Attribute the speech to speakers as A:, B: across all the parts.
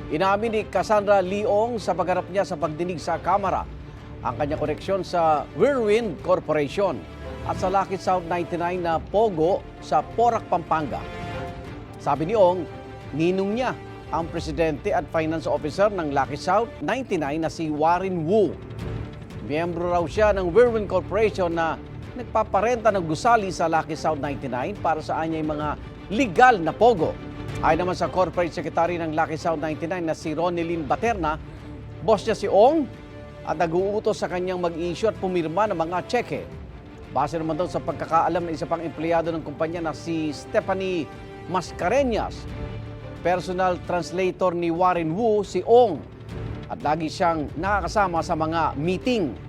A: Inamin ni Cassandra Leong sa pagharap niya sa pagdinig sa Kamara ang kanyang koneksyon sa Whirlwind Corporation at sa Lucky South 99 na Pogo sa Porac, Pampanga. Sabi ni Ong, ninong niya ang presidente at finance officer ng Lucky South 99 na si Warren Wu. Miyembro raw siya ng Whirlwind Corporation na nagpaparenta ng gusali sa Lucky South 99 para sa anyay mga legal na pogo. Ayon naman sa corporate secretary ng Lucky South 99 na si Ronelyn Baterna, boss niya si Ong at nag-uutos sa kanyang mag-issue at pumirma ng mga tseke. Base naman daw sa pagkakaalam ng isa pang empleyado ng kumpanya na si Stephanie Mascareñas, personal translator ni Warren Wu si Ong at lagi siyang nakakasama sa mga meeting.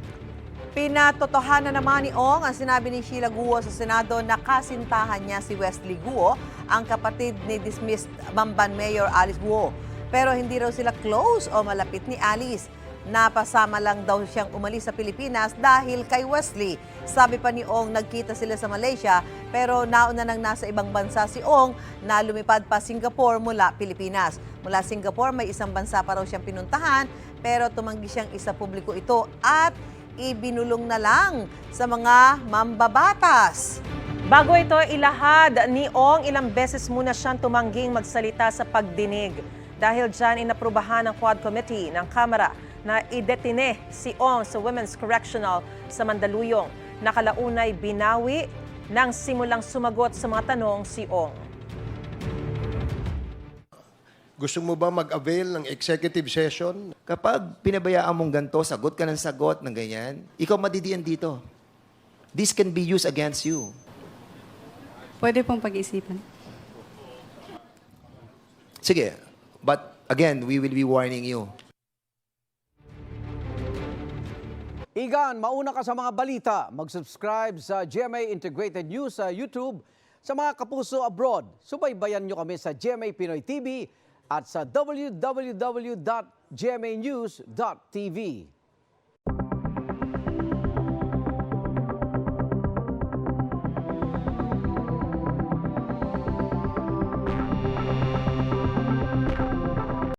B: Pinatotohanan naman ni Ong ang sinabi ni Sheila Guo sa Senado na kasintahan niya si Wesley Guo, ang kapatid ni dismissed Bamban Mayor Alice Guo. Pero hindi raw sila close o malapit ni Alice. Napasama lang daw siyang umalis sa Pilipinas dahil kay Wesley. Sabi pa ni Ong, nagkita sila sa Malaysia pero nauna nang nasa ibang bansa si Ong na lumipad pa Singapore mula Pilipinas. Mula Singapore may isang bansa pa raw siyang pinuntahan pero tumanggi siyang isa publiko ito at ibinulong na lang sa mga mambabatas.
C: Bago ito ilahad ni Ong, ilang beses muna siyang tumangging magsalita sa pagdinig. Dahil dyan, inaprubahan ng Quad Committee ng Kamara na idetine si Ong sa Women's Correctional sa Mandaluyong. Nakalaunay binawi nang simulang sumagot sa mga tanong si Ong.
D: Gusto mo ba mag-avail ng executive session?
E: Kapag pinabayaan mong ganito, sagot ka ng sagot ng ganyan, ikaw madidiyan dito. This can be used against you.
F: Pwede pong pag-isipan.
E: Sige, but again, we will be warning you.
A: Igan, mauna ka sa mga balita. Mag-subscribe sa GMA Integrated News sa YouTube. Sa mga kapuso abroad, subaybayan nyo kami sa GMA Pinoy TV at sa www.gmanews.tv.